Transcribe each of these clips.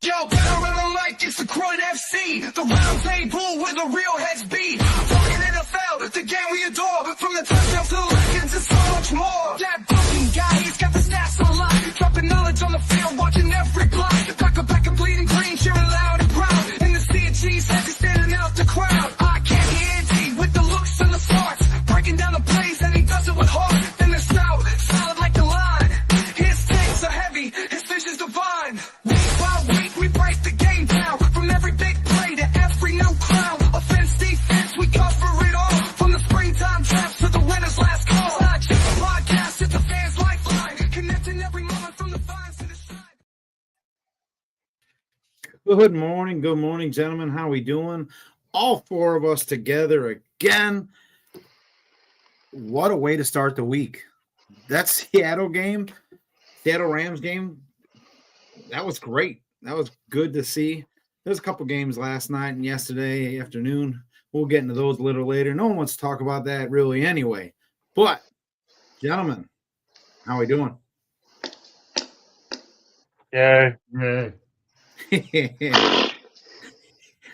Yo, better run like it's the Krewe NFC, the roundtable where the real heads be. Talking NFL, the game we adore, but from the touchdowns to the legends, it's so much more. That fucking guy, he's got the stats on lock, dropping knowledge on the field, watching every block. Back and bleeding green, cheering loud and proud. In the sea of cheese, as he's standing out the crowd. I can't hear with the looks and the smarts, breaking down the plays, and he does it with heart. Then the stout, solid like the line. His takes are heavy, his vision's divine. Week by week, we break the game down. From every big play to every new crown. Offense, defense, we cover it all. From the springtime drafts to the winner's last call. It's not just a podcast, it's a fan's lifeline. Connecting every moment from the vines to the side. Good morning, gentlemen. How we doing? All four of us together again. What a way to start the week. That Seattle Rams game, that was great. That was good to see. There's a couple games last night and yesterday afternoon. We'll get into those a little later. No one wants to talk about that really anyway. But, gentlemen, how we doing? Yeah.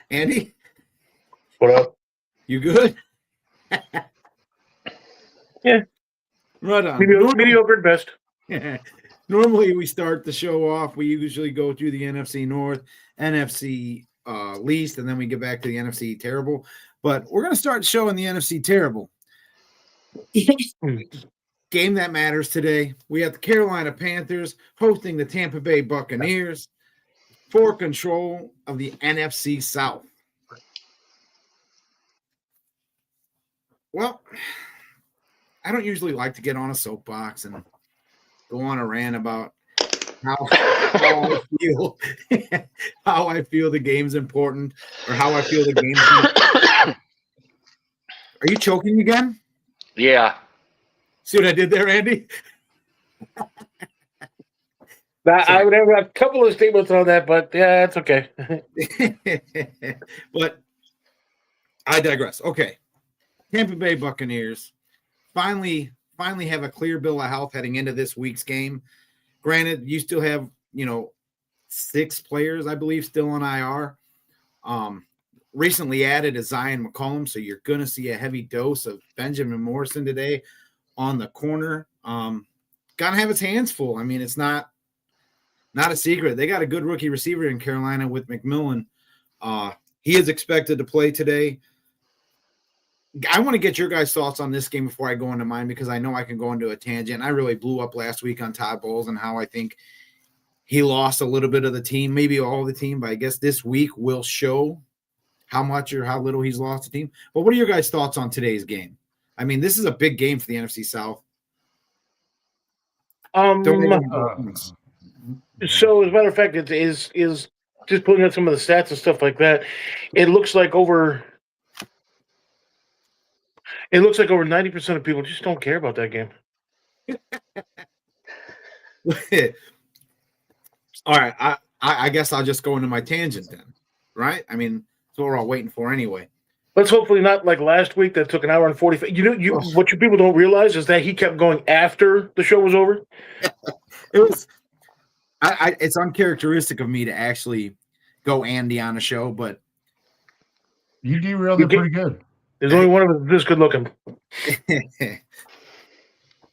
Andy? What up? You good? Yeah. Right on. Mediocre at best. Normally, we start the show off. We usually go through the NFC North, NFC least, and then we get back to the NFC terrible. But we're going to start showing the NFC terrible. Game that matters today. We have the Carolina Panthers hosting the Tampa Bay Buccaneers for control of the NFC South. Well, I don't usually like to get on a soapbox and go on a rant about how I feel, how I feel the game's important, or how I feel the game's important. Are you choking again? Yeah. See what I did there, Andy? I would have a couple of statements on that, but yeah, it's okay. But I digress. Okay. Tampa Bay Buccaneers finally have a clear bill of health heading into this week's game. Granted, you still have, 6 players, I believe, still on IR. Recently added is Zion McCollum, so you're going to see a heavy dose of Benjamin Morrison today on the corner. Got to have his hands full. I mean, it's not a secret. They got a good rookie receiver in Carolina with McMillan. He is expected to play today. I want to get your guys' thoughts on this game before I go into mine, because I know I can go into a tangent. I really blew up last week on Todd Bowles and how I think he lost a little bit of the team, maybe all of the team, but I guess this week will show how much or how little he's lost the team. But what are your guys' thoughts on today's game? I mean, this is a big game for the NFC South. So, as a matter of fact, it is just putting out some of the stats and stuff like that. It looks like over 90% of people just don't care about that game. All right, I guess I'll just go into my tangent then, right? I mean, that's what we're all waiting for anyway. Let's hopefully not like last week that took an hour and 45. What you people don't realize is that he kept going after the show was over. It was. It's uncharacteristic of me to actually go Andy on a show, but you derailed it pretty good. There's only one of us this good looking.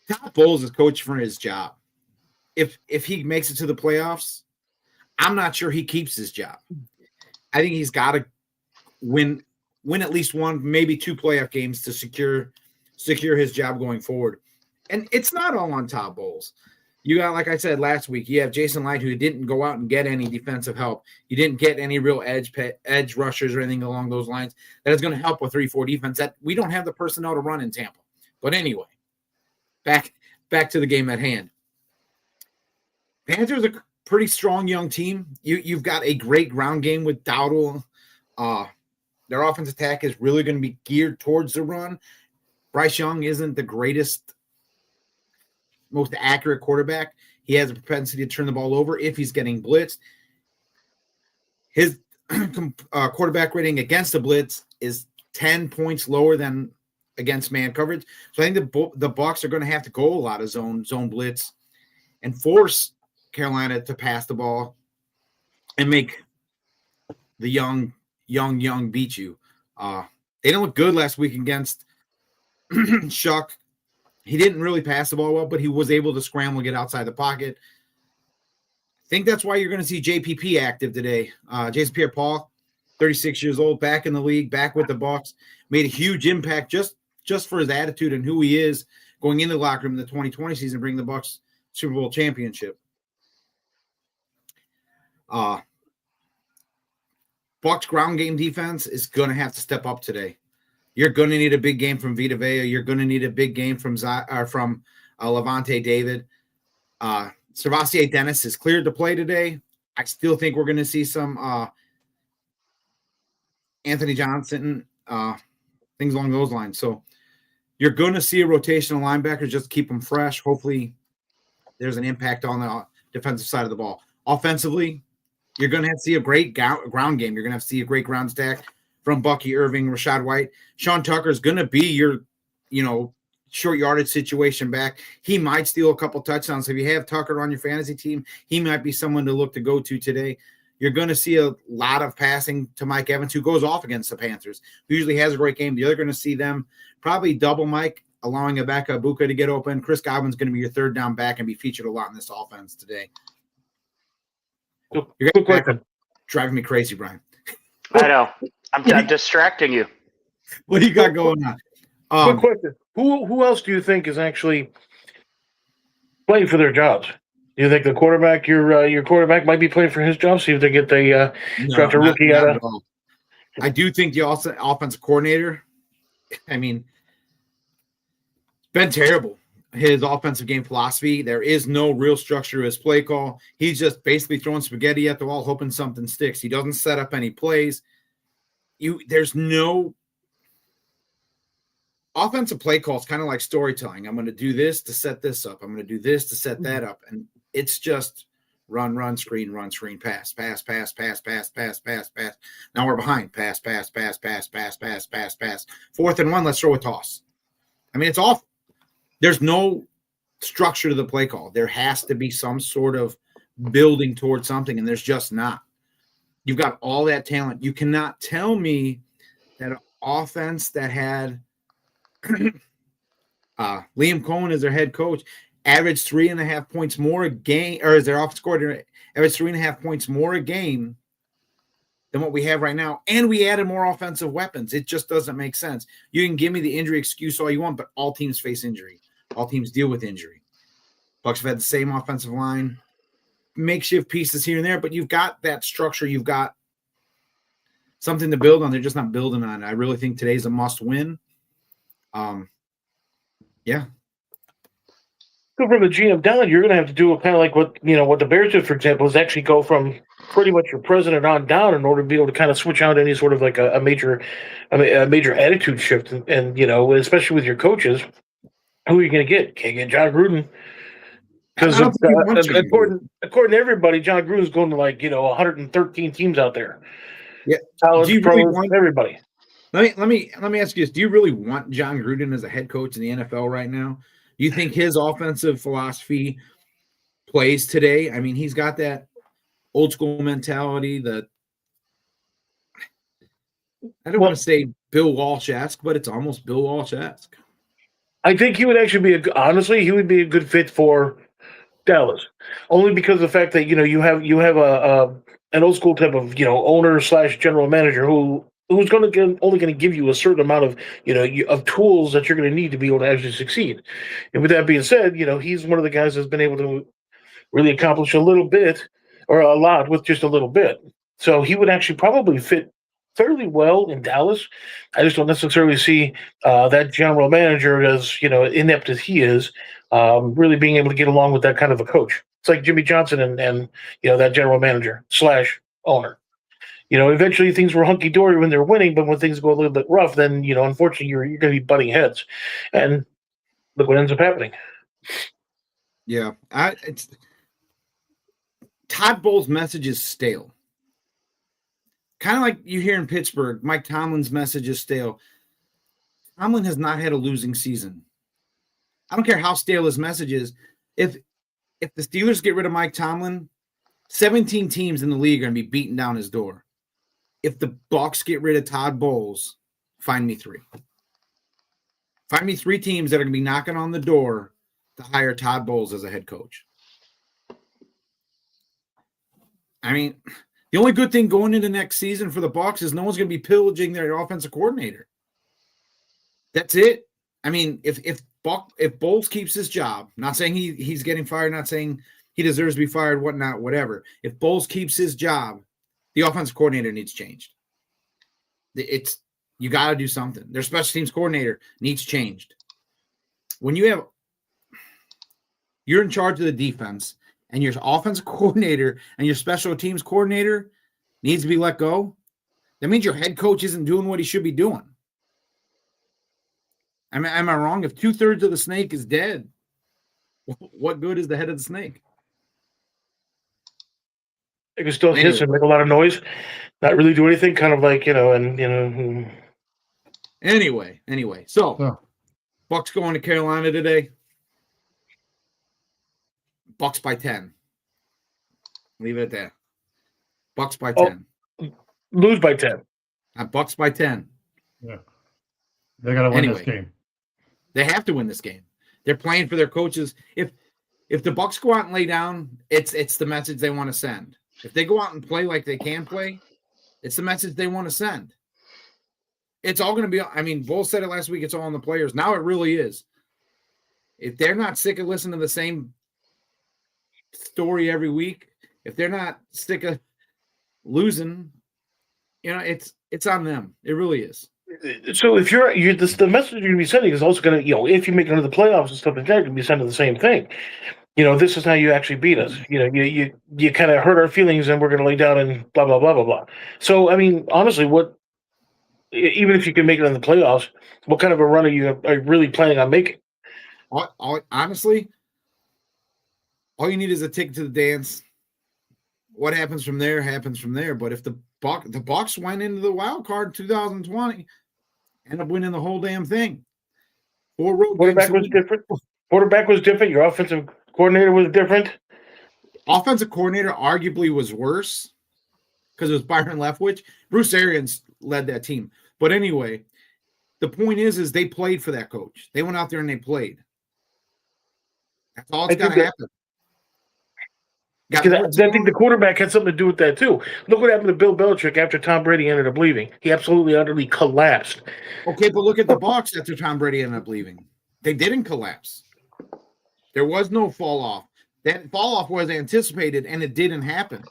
Todd Bowles is coach for his job. If he makes it to the playoffs, I'm not sure he keeps his job. I think he's got to win at least one, maybe 2 playoff games to secure his job going forward. And it's not all on Todd Bowles. You got, like I said last week, you have Jason Light, who didn't go out and get any defensive help. You didn't get any real edge rushers or anything along those lines that is going to help with 3-4 defense. That we don't have the personnel to run in Tampa. But anyway, back to the game at hand. Panthers are a pretty strong young team. You've got a great ground game with Dowdle. Their offense attack is really going to be geared towards the run. Bryce Young isn't the greatest, most accurate quarterback. He has a propensity to turn the ball over if he's getting blitzed. His quarterback rating against the blitz is 10 points lower than against man coverage. So I think the Bucs are going to have to go a lot of zone blitz and force Carolina to pass the ball. and make the young beat you. They didn't look good last week against Shuck. He didn't really pass the ball well, but he was able to scramble and get outside the pocket. I think that's why you're going to see JPP active today. Jason Pierre-Paul, 36 years old, back in the league, back with the Bucs, made a huge impact just for his attitude and who he is going into the locker room in the 2020 season, bring the Bucs Super Bowl championship. Bucs ground game defense is going to have to step up today. You're going to need a big game from Vita Vea. You're going to need a big game from Levante David. Servassier Dennis is cleared to play today. I still think we're going to see some Anthony Johnson, things along those lines. So you're going to see a rotational linebacker just keep them fresh. Hopefully there's an impact on the defensive side of the ball. Offensively, you're going to have to see a great ground game. You're going to have to see a great ground stack from Bucky Irving, Rashad White. Sean Tucker is going to be your, short yardage situation back. He might steal a couple touchdowns. If you have Tucker on your fantasy team, he might be someone to look to go to today. You're going to see a lot of passing to Mike Evans, who goes off against the Panthers, who usually has a great game. You're going to see them probably double Mike, allowing Emeka Egbuka to get open. Chris Godwin's going to be your third down back and be featured a lot in this offense today. You're driving me crazy, Brian. I know. I'm distracting you. What do you got going on? Quick question. Who else do you think is actually playing for their jobs? Do you think the quarterback, your quarterback, might be playing for his job? See if they get the draft a rookie out of. I do think the offensive coordinator. I mean, it's been terrible. His offensive game philosophy. There is no real structure to his play call. He's just basically throwing spaghetti at the wall, hoping something sticks. He doesn't set up any plays. There's no offensive play call. It's kind of like storytelling. I'm going to do this to set this up. I'm going to do this to set that up. And it's just run, screen, pass, pass. Now we're behind. Pass. 4th and 1, let's throw a toss. I mean, it's awful. There's no structure to the play call. There has to be some sort of building towards something, and there's just not. You've got all that talent. You cannot tell me that an offense that had Liam Cohen as their head coach averaged 3.5 points more a game, or as their offensive coordinator averaged 3.5 points more a game than what we have right now. And we added more offensive weapons. It just doesn't make sense. You can give me the injury excuse all you want, but all teams face injury. All teams deal with injury. Bucs have had the same offensive line, makeshift pieces here and there, but you've got that structure. You've got something to build on. They're just not building on it. I really think today's a must win. Yeah. So from the GM down, you're going to have to do kind of like what the Bears did, for example, is actually go from pretty much your president on down in order to be able to kind of switch out any sort of like a major attitude shift, and especially with your coaches, who are you going to get? Can't get John Gruden. Because according to everybody, John Gruden's going to 113 teams out there. Yeah, do you really want everybody? Let me ask you this: do you really want John Gruden as a head coach in the NFL right now? Do you think his offensive philosophy plays today? I mean, he's got that old school mentality. I don't want to say Bill Walsh-esque, but it's almost Bill Walsh-esque. I think he would actually be he would be a good fit for Dallas, only because of the fact that you have an old school type of owner / general manager who's only going to give you a certain amount of of tools that you're going to need to be able to actually succeed. And with that being said, he's one of the guys that's been able to really accomplish a little bit or a lot with just a little bit. So he would actually probably fit fairly well in Dallas. I just don't necessarily see that general manager, as inept as he is, really being able to get along with that kind of a coach. It's like Jimmy Johnson and that general manager / owner. Eventually things were hunky dory when they're winning, but when things go a little bit rough, then unfortunately you're going to be butting heads, and look what ends up happening. Yeah, Todd Bowles' message is stale. Kind of like you hear in Pittsburgh, Mike Tomlin's message is stale. Tomlin has not had a losing season. I don't care how stale his message is. If the Steelers get rid of Mike Tomlin, 17 teams in the league are going to be beating down his door. If the Bucs get rid of Todd Bowles, find me 3. Find me 3 teams that are going to be knocking on the door to hire Todd Bowles as a head coach. I mean, the only good thing going into next season for the Bucs is no one's going to be pillaging their offensive coordinator. That's it. I mean, if Bowles keeps his job, not saying he's getting fired, not saying he deserves to be fired, whatnot, whatever. If Bowles keeps his job, the offensive coordinator needs changed. You got to do something. Their special teams coordinator needs changed. When you're in charge of the defense and your offensive coordinator and your special teams coordinator needs to be let go, that means your head coach isn't doing what he should be doing. Am I wrong? If 2/3 of the snake is dead, what good is the head of the snake? It can still hiss and make a lot of noise, not really do anything, kind of like, Anyway. So, Bucs going to Carolina today. Bucs by 10. Leave it at that. Bucs by 10. Lose by 10. Bucs by 10. Yeah. They got to win this game. They have to win this game. They're playing for their coaches. If the Bucs go out and lay down, it's the message they want to send. If they go out and play like they can play, it's the message they want to send. It's all going to be, I mean, Bull said it last week, it's all on the players. Now it really is. If they're not sick of listening to the same story every week, if they're not sick of losing, it's on them. It really is. So if the message you're going to be sending is also going to, if you make it into the playoffs and stuff like that, you're going to be sending the same thing. This is how you actually beat us. You kind of hurt our feelings and we're going to lay down and blah, blah, blah, blah, blah. So, I mean, honestly, even if you can make it in the playoffs, what kind of a run are you really planning on making? Honestly, all you need is a ticket to the dance. What happens from there happens from there. But if the Bucs went into the wild card in 2020, end up winning the whole damn thing. Quarterback was different. Quarterback was different. Your offensive coordinator was different. Offensive coordinator arguably was worse because it was Byron Leftwich. Bruce Arians led that team. But anyway, the point is they played for that coach. They went out there and they played. That's all it's got to happen. I think the quarterback had something to do with that too. Look what happened to Bill Belichick after Tom Brady ended up leaving. He absolutely, utterly collapsed. Okay, but look at the Bucs after Tom Brady ended up leaving. They didn't collapse. There was no fall off. That fall off was anticipated, and it didn't happen.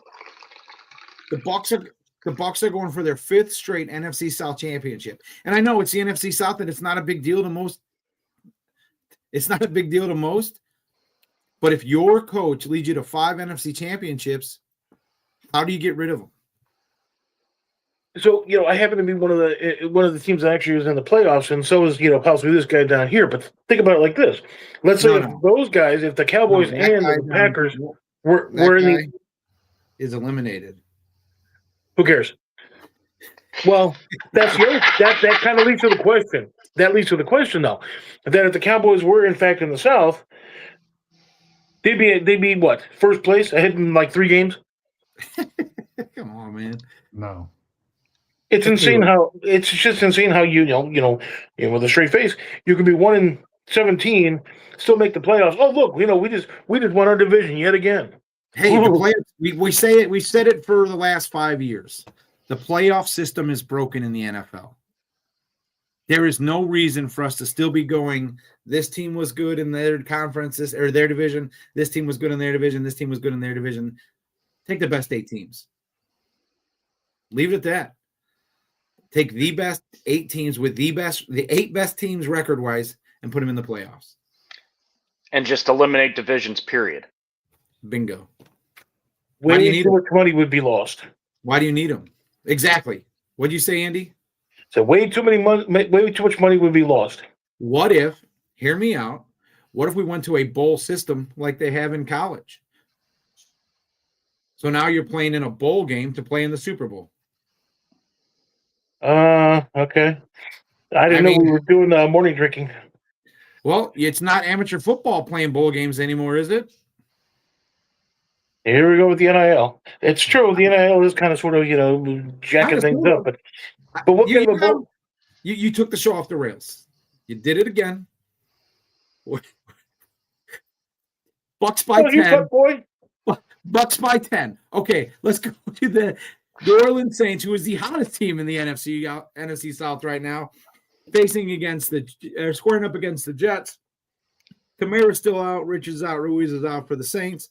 The Bucs are going for their 5th straight NFC South championship. And I know it's the NFC South, and it's not a big deal to most. It's not a big deal to most. But if your coach leads you to 5 NFC championships, how do you get rid of them? So, I happen to be one of the teams that actually was in the playoffs, and so is, possibly this guy down here. But think about it like this. Let's say those guys, if the Cowboys and the Packers were in the is eliminated. Who cares? Well, that's the other, that kind of leads to the question. That leads to the question, though. That if the Cowboys were, in fact, in the South, they'd be what? First place, ahead in like 3 games? Come on, man. No. It's just insane how with a straight face, you can be 1-17, still make the playoffs. Oh, look, we just won our division yet again. Hey, the playoffs, we say it. We said it for the last 5 years. The playoff system is broken in the NFL. There is no reason for us to still be going, this team was good in their conferences or their division. This team was good in their division. This team was good in their division. Take the best 8 teams. Leave it at that. Take the best 8 teams with the 8 best teams record-wise and put them in the playoffs. And just eliminate divisions, period. Bingo. Way too much money would be lost. Why do you need them? Exactly. What do you say, Andy? So way too much money would be lost. What if, hear me out, what if we went to a bowl system like they have in college? So now you're playing in a bowl game to play in the Super Bowl. Okay. I didn't know we were doing morning drinking. Well, it's not amateur football playing bowl games anymore, is it? Here we go with the NIL. It's true. The NIL is kind of sort of, jacking things up. But what kind of a ball? You took the show off the rails. You did it again. Bucks by 10. Boy. Bucks by 10. Okay, let's go to the New Orleans Saints, who is the hottest team in the NFC South right now, squaring up against the Jets. Kamara's still out. Rich is out. Ruiz is out for the Saints.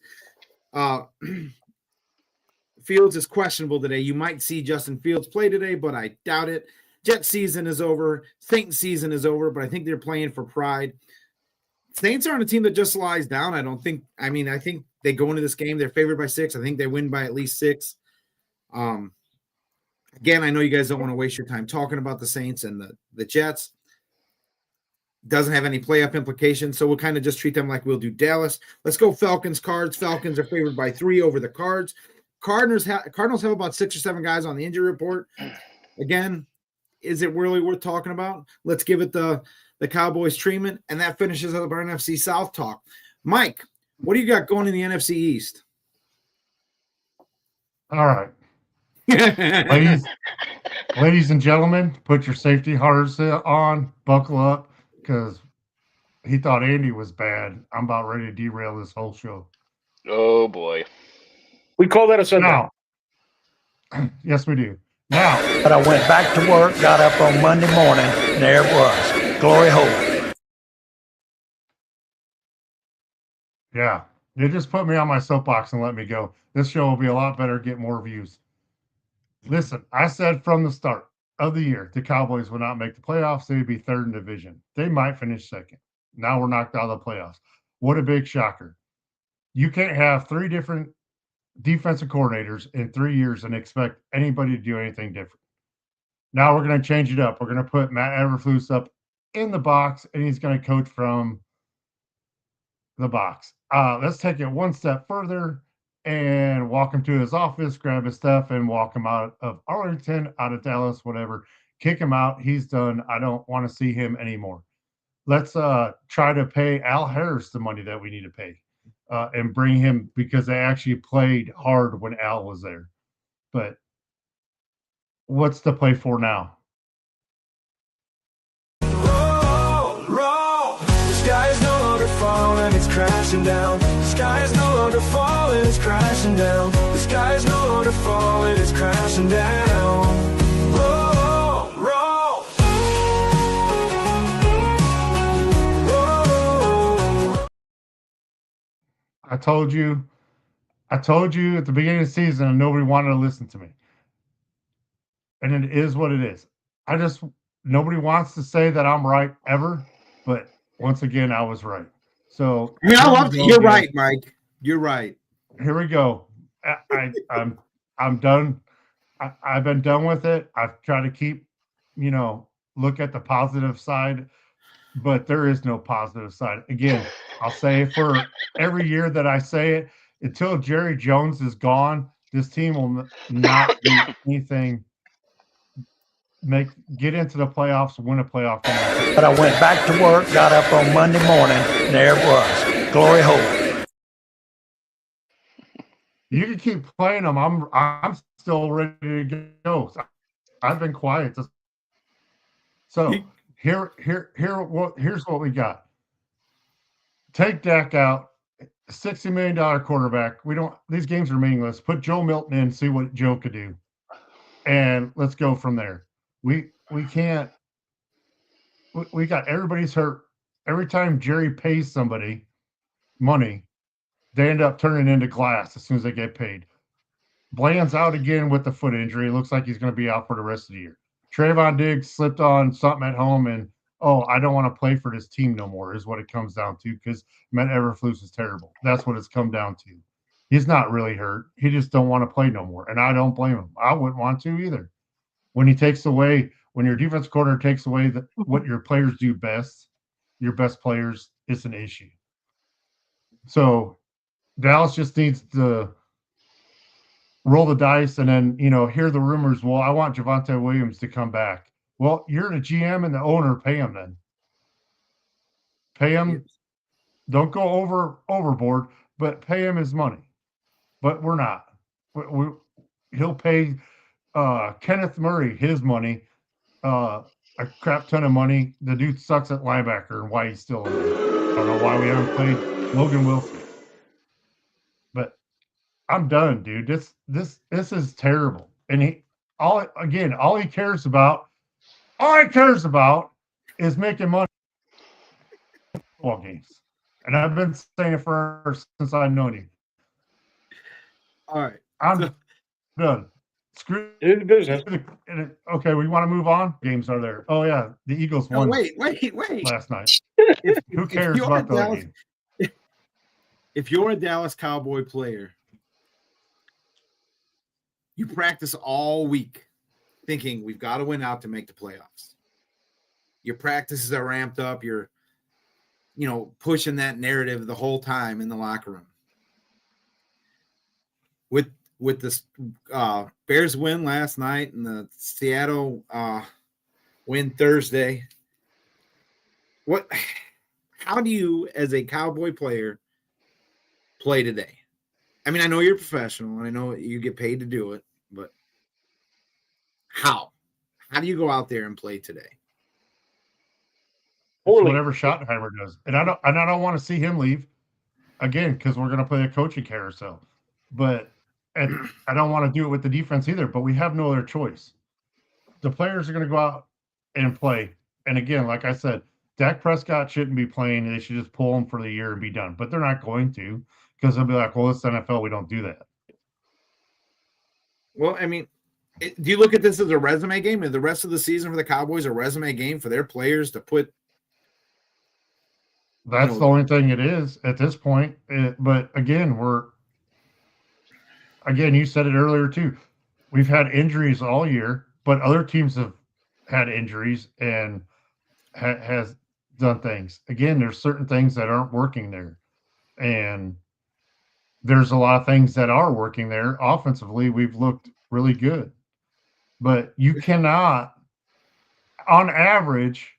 Fields is questionable today. You might see Justin Fields play today, but I doubt it. Jet season is over. Saints season is over, but I think they're playing for pride. Saints aren't a team that just lies down. I think they go into this game. They're favored by 6. I think they win by at least 6. Again, I know you guys don't want to waste your time talking about the Saints and the Jets. Doesn't have any playoff implications, so we'll kind of just treat them like we'll do Dallas. Let's go Falcons, Cards. Falcons are favored by 3 over the Cards. Cardinals have about 6 or 7 guys on the injury report. Again, is it really worth talking about? Let's give it the Cowboys treatment, and that finishes up our NFC South talk. Mike, what do you got going in the NFC East? All right. Ladies and gentlemen, put your safety harness on, buckle up, because he thought Andy was bad. I'm about ready to derail this whole show. Oh, boy. We call that a sundown. Yes, we do. Now. But I went back to work, got up on Monday morning, and there it was. Glory hole. Yeah. They just put me on my soapbox and let me go. This show will be a lot better, get more views. Listen, I said from the start of the year, the Cowboys would not make the playoffs. They'd be 3rd in division. They might finish 2nd. Now we're knocked out of the playoffs. What a big shocker. You can't have 3 different defensive coordinators in 3 years and expect anybody to do anything different. Now we're going to change it up. We're going to put Matt Eberflus up in the box, and he's going to coach from the box. Let's take it one step further and walk him to his office, grab his stuff, and walk him out of Arlington, out of Dallas, whatever. Kick him out. He's done. I don't want to see him anymore. Let's try to pay Al Harris the money that we need to pay. And bring him, because they actually played hard when Al was there. But what's the play for now? Roll. The sky is no longer falling, it's crashing down. The sky is no longer falling, it's crashing down. The sky is no longer falling, it's crashing down. I told you at the beginning of the season, and nobody wanted to listen to me. And it is what it is. Nobody wants to say that I'm right ever, but once again, I was right. So you're right, Mike. You're right. Here we go. I'm done. I've been done with it. I've tried to keep, look at the positive side, but there is no positive side. Again, I'll say it for every year that I say it, until Jerry Jones is gone, this team will not do anything. Get into the playoffs, win a playoff game. But I went back to work, got up on Monday morning, and there it was. Glory hole. You can keep playing them. I'm still ready to go. I've been quiet. So here's what we got. Take Dak out. $60 million quarterback. These games are meaningless. Put Joe Milton in, see what Joe could do. And let's go from there. We can't. We got everybody's hurt. Every time Jerry pays somebody money, they end up turning into glass as soon as they get paid. Bland's out again with the foot injury. It looks like he's going to be out for the rest of the year. Trayvon Diggs slipped on something at home, and I don't want to play for this team no more is what it comes down to, because Matt Eberflus is terrible. That's what it's come down to. He's not really hurt. He just don't want to play no more, and I don't blame him. I wouldn't want to either. When your defense coordinator takes away what your players do best, your best players, it's an issue. So Dallas just needs to roll the dice and then, hear the rumors. Well, I want Javonte Williams to come back. Well, you're the GM and the owner. Pay him then. Pay him. Don't go overboard, but pay him his money. but we're not. He'll pay Kenneth Murray his money, a crap ton of money. The dude sucks at linebacker, and why he's still in there. I don't know why we haven't played Logan Wilson. But I'm done, dude. This is terrible. And all he cares about is making money in football games. And I've been saying it since I've known you. All right. I'm done. Screw It's business. Okay, we want to move on. Games are there. Oh yeah, the Eagles won. Wait. Last night. If Who cares you're about a the Dallas- game? If you're a Dallas Cowboy player, you practice all week thinking we've got to win out to make the playoffs. Your practices are ramped up. You're, pushing that narrative the whole time in the locker room. With this Bears win last night and the Seattle win Thursday, how do you, as a Cowboy player, play today? I mean, I know you're a professional and I know you get paid to do it, but how do you go out there and play today? It's whatever Schottenheimer does. And I don't want to see him leave again, because we're going to play a coaching carousel. But I don't want to do it with the defense either, but we have no other choice. The players are going to go out and play. And again, like I said, Dak Prescott shouldn't be playing. They should just pull him for the year and be done. But they're not going to, because they'll be like, well, it's the NFL. We don't do that. Well, I mean, do you look at this as a resume game? Is the rest of the season for the Cowboys a resume game for their players to put? That's the only thing it is at this point. But again, you said it earlier too. We've had injuries all year, but other teams have had injuries and has done things. Again, there's certain things that aren't working there. And there's a lot of things that are working there. Offensively, we've looked really good. But you cannot, on average,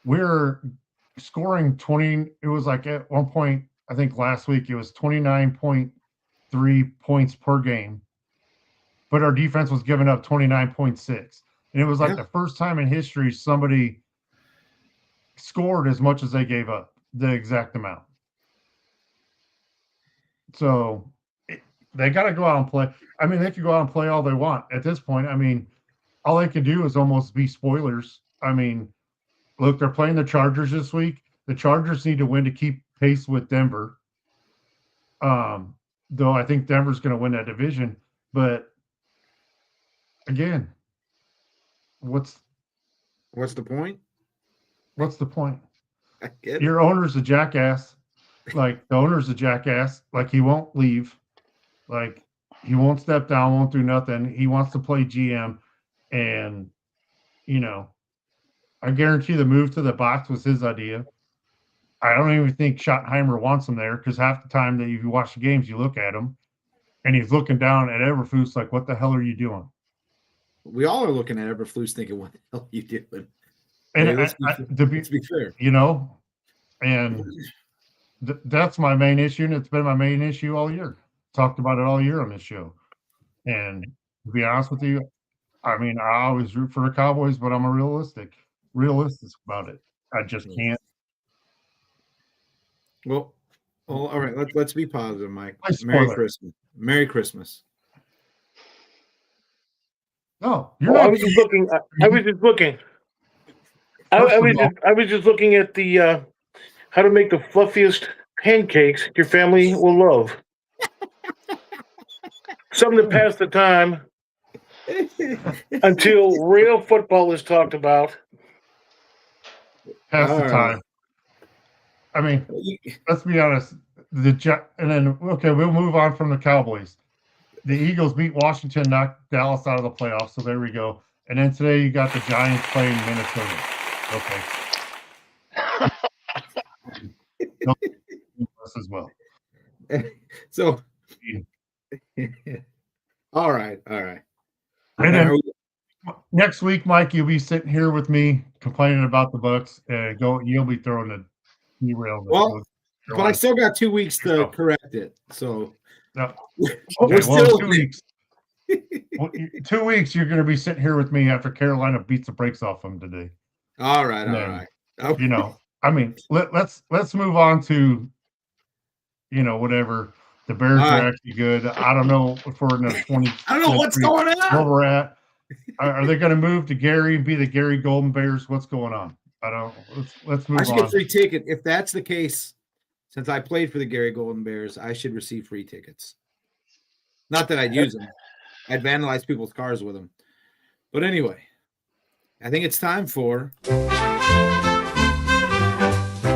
we're scoring 20. It was like at one point, I think last week, it was 29.3 points per game. But our defense was giving up 29.6. And it was like the first time in history somebody scored as much as they gave up, the exact amount. So they got to go out and play. I mean, they can go out and play all they want at this point. I mean, all they can do is almost be spoilers. I mean, look, they're playing the Chargers this week. The Chargers need to win to keep pace with Denver. Though I think Denver's going to win that division. But again, what's the point? What's the point? I get it. Your owner's a jackass. Like, the owner's a jackass. Like, he won't leave. Like, he won't step down, won't do nothing. He wants to play GM. And, I guarantee the move to the box was his idea. I don't even think Schottenheimer wants him there, because half the time that you watch the games, you look at him, and he's looking down at Eberflus like, what the hell are you doing? We all are looking at Eberflus thinking, what the hell are you doing? And Hey, let's be fair. And that's my main issue, and it's been my main issue all year. Talked about it all year on this show. And to be honest with you, I mean, I always root for the Cowboys, but I'm realistic about it. I just can't. Well, all right. Let's be positive, Mike. Merry Christmas. Merry Christmas. No, you're Well, not. I was just looking. I was just looking at the how to make the fluffiest pancakes your family will love. Something to pass the time until real football is talked about. Pass the time. I mean, let's be honest. And then we'll move on from the Cowboys. The Eagles beat Washington, knocked Dallas out of the playoffs. So there we go. And then today you got the Giants playing Minnesota. Okay. As well. So, all right. And then next week, Mike, you'll be sitting here with me complaining about the Bucs, and you'll be throwing the derail. Well, but I still got 2 weeks to correct it. So No. We're Okay, well, still 2 weeks. 2 weeks, you're going to be sitting here with me after Carolina beats the brakes off them today. all right. And All then, right. Oh, You know, I mean, let's move on to, whatever. The Bears All are right. actually good. I don't know if we're in the 20th I don't know what's century going where on. we're at. Are they going to move to Gary and be the Gary Golden Bears? What's going on? I don't. Let's I move should on. get free ticket. If that's the case, since I played for the Gary Golden Bears, I should receive free tickets. Not that I'd use them. I'd vandalize people's cars with them. But anyway, I think it's time for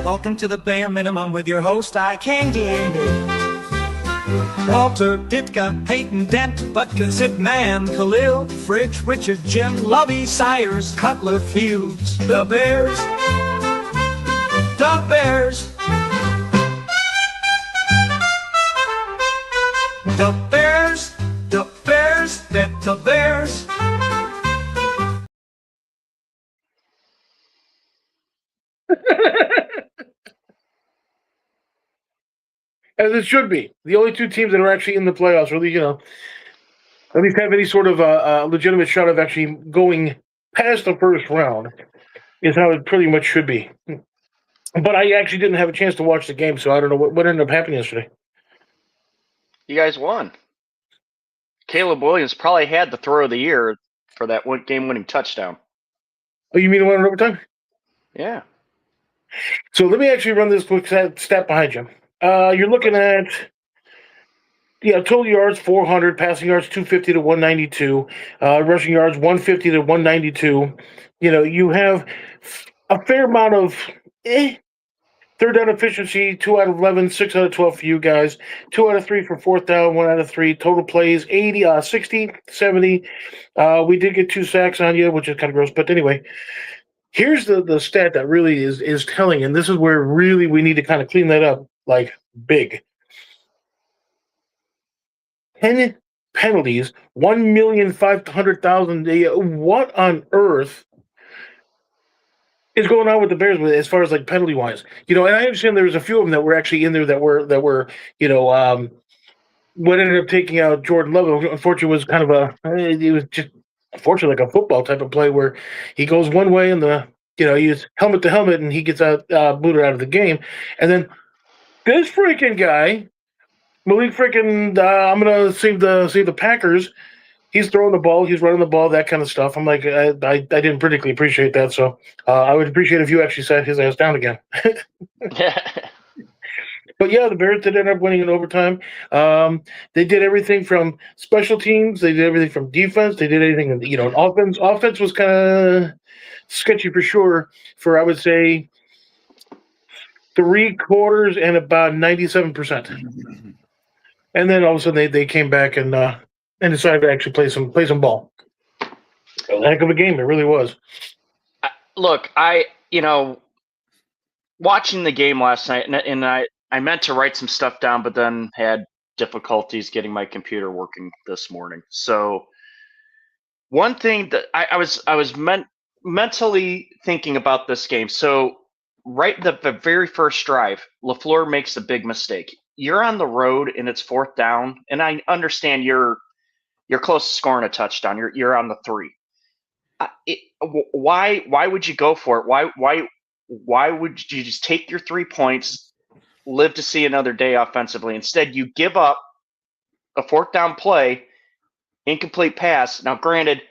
Welcome to the bare minimum with your host, I King Walter, Ditka, Peyton, Dent, Butkus, Zipman, Khalil, Fridge, Richard, Jim, Lovey, Sires, Cutler, Feuds, the Bears, the Bears, the Bears, the Bears, the Bears. As it should be. The only two teams that are actually in the playoffs, really, at least have any sort of legitimate shot of actually going past the first round, is how it pretty much should be. But I actually didn't have a chance to watch the game, so I don't know what ended up happening yesterday. You guys won. Caleb Williams probably had the throw of the year for that game-winning touchdown. Oh, you mean the one in overtime? Yeah. So let me actually run this quick stat behind you. You're looking at total yards 400, passing yards 250 to 192, rushing yards 150 to 192. You have a fair amount of third down efficiency, 2 out of 11, 6 out of 12 for you guys, 2 out of 3 for fourth down, 1 out of 3. Total plays 60, 70. We did get 2 sacks on you, which is kind of gross, but anyway. Here's the stat that really is telling, and this is where really we need to kind of clean that up, like big. 10 penalties, 1,500,000. What on earth is going on with the Bears as far as like penalty wise? And I understand there was a few of them that were actually in there that were what ended up taking out Jordan Love. Unfortunately, was kind of it was just. Unfortunately, like a football type of play where he goes one way and he's helmet to helmet and he gets booted out of the game. And then this freaking guy, Malik freaking, I'm gonna save the Packers. He's throwing the ball, he's running the ball, that kind of stuff. I'm like, I didn't particularly appreciate that. So I would appreciate if you actually sat his ass down again. But yeah, the Bears did end up winning in overtime. They did everything from special teams. They did everything from defense. They did everything in offense. Offense was kind of sketchy for sure. For I would say 3 quarters and about 97%. And then all of a sudden they came back and decided to actually play some ball. A heck of a game, it really was. Look, watching the game last night, and I meant to write some stuff down, but then had difficulties getting my computer working this morning. So one thing that I was mentally thinking about this game. So right the very first drive, LaFleur makes a big mistake. You're on the road and it's 4th down, and I understand you're close to scoring a touchdown. You're on the 3. Why would you go for it? Why would you just take your 3 points? Live to see another day offensively. Instead, you give up a 4th down play, incomplete pass. Now, granted,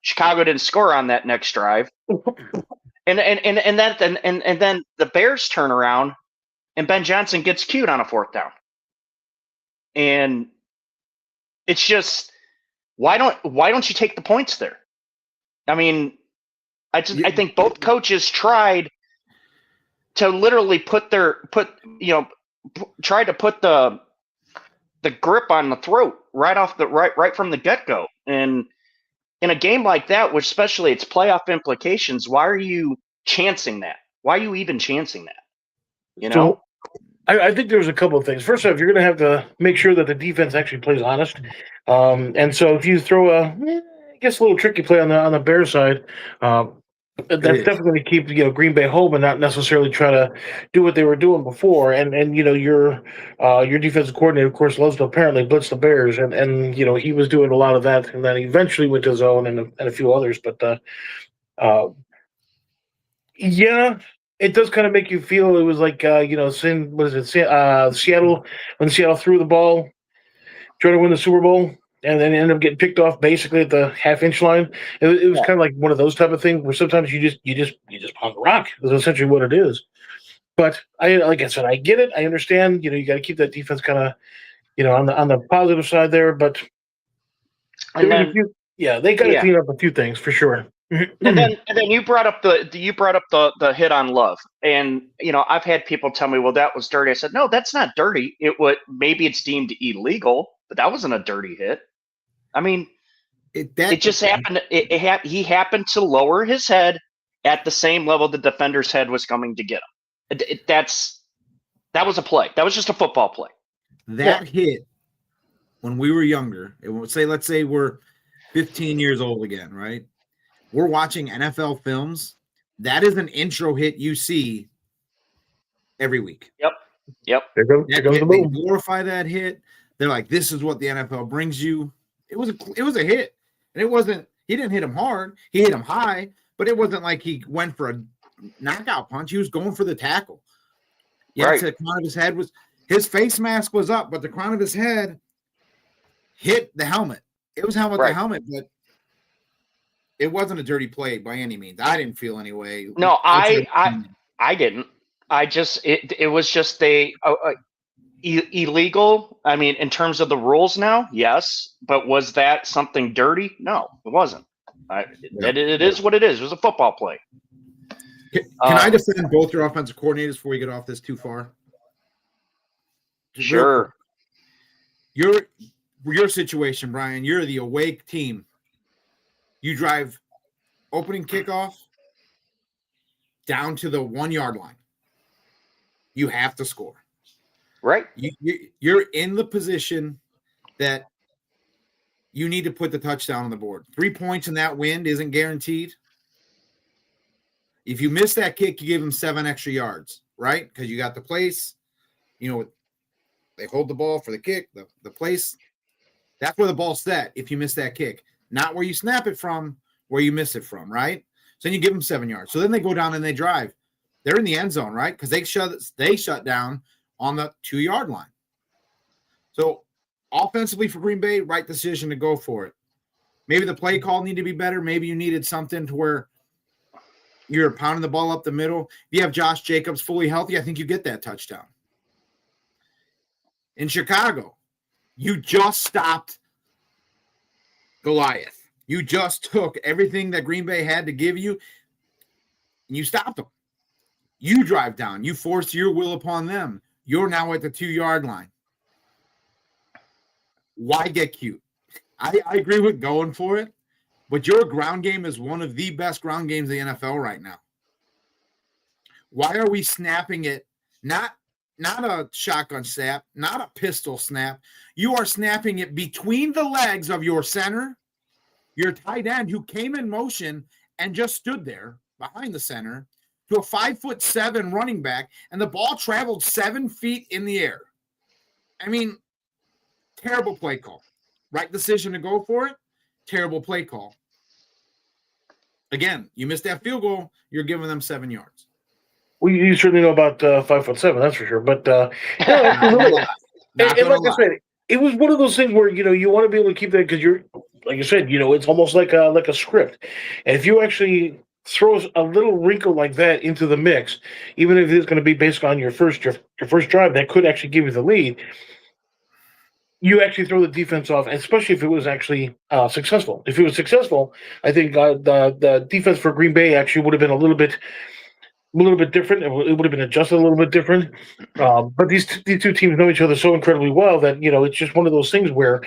Chicago didn't score on that next drive, and then the Bears turn around, and Ben Johnson gets cued on a 4th down, and it's just why don't you take the points there? I mean, I think both coaches tried to literally try to put the grip on the throat right from the get-go. And in a game like that, which especially its playoff implications, why are you chancing that? Why are you even chancing that? So I think there's a couple of things. First off, you're going to have to make sure that the defense actually plays honest. And so if you throw a little tricky play on the Bears side, That's definitely going to keep Green Bay home and not necessarily try to do what they were doing before. And your defensive coordinator, of course, loves to apparently blitz the Bears, and he was doing a lot of that, and then he eventually went to zone and a few others. But yeah, it does kind of make you feel it was like Seattle, when Seattle threw the ball, trying to win the Super Bowl, and then ended up getting picked off basically at the half-inch line. It was kind of like one of those type of things where sometimes you just pound the rock. Is essentially what it is. But like I said, I get it. I understand. You got to keep that defense kind of on the positive side there. But they got to clean up a few things for sure. And then you brought up the hit on Love, and I've had people tell me, well, that was dirty. I said, no, that's not dirty. Maybe it's deemed illegal, but that wasn't a dirty hit. I mean, it just happened. He happened to lower his head at the same level the defender's head was coming to get him. That was a play. That was just a football play. That hit when we were younger. Let's say we're 15 years old again, right? We're watching NFL films. That is an intro hit you see every week. Yep. There goes the They move. glorify that hit. They're like, this is what the NFL brings you. It was a hit. And it wasn't, he didn't hit him hard. He hit him high, but it wasn't like he went for a knockout punch. He was going for the tackle. Yes, the crown of his head his face mask was up, but the crown of his head hit the helmet. It was helmet to helmet, but it wasn't a dirty play by any means. I didn't feel anyway. No, I didn't. It was just illegal. I mean, in terms of the rules now, yes, but was that something dirty? No, it wasn't. It is what it is. It was a football play. Can I defend both your offensive coordinators before we get off this too far? Sure. Your situation, Brian, you're the awake team. You drive opening kickoff down to the 1 yard line. You have to score. Right. You're in the position that you need to put the touchdown on the board. 3 points in that wind isn't guaranteed. If you miss that kick, you give them 7 extra yards, right? Because you got the place. They hold the ball for the kick, the place. That's where the ball's set if you miss that kick. Not where you snap it from, where you miss it from, right? So then you give them 7 yards. So then they go down and they drive. They're in the end zone, right? Because they shut down on the 2 yard line. So offensively for Green Bay, right decision to go for it. Maybe the play call needed to be better. Maybe you needed something to where you're pounding the ball up the middle. If you have Josh Jacobs fully healthy, I think you get that touchdown. In Chicago, you just stopped Goliath. You just took everything that Green Bay had to give you, and you stopped them. You drive down. You force your will upon them. You're now at the 2 yard line. Why get cute? I agree with going for it, but your ground game is one of the best ground games in the NFL right now. Why are we snapping it? Not a shotgun snap, not a pistol snap. You are snapping it between the legs of your center, your tight end who came in motion and just stood there behind the center, to a 5'7" running back, and the ball traveled 7 feet in the air. I mean, terrible play call. Right decision to go for it, terrible play call. Again, you missed that field goal, you're giving them 7 yards. Well, you certainly know about 5'7", that's for sure. But like I said, it was one of those things where you want to be able to keep that because you're, like you said, it's almost like a script. And if you actually throw a little wrinkle like that into the mix, even if it's going to be based on your first drive, that could actually give you the lead. You actually throw the defense off, especially if it was actually successful. If it was successful, I think the defense for Green Bay actually would have been a little bit different. It would have been adjusted a little bit different. But these two teams know each other so incredibly well that it's just one of those things where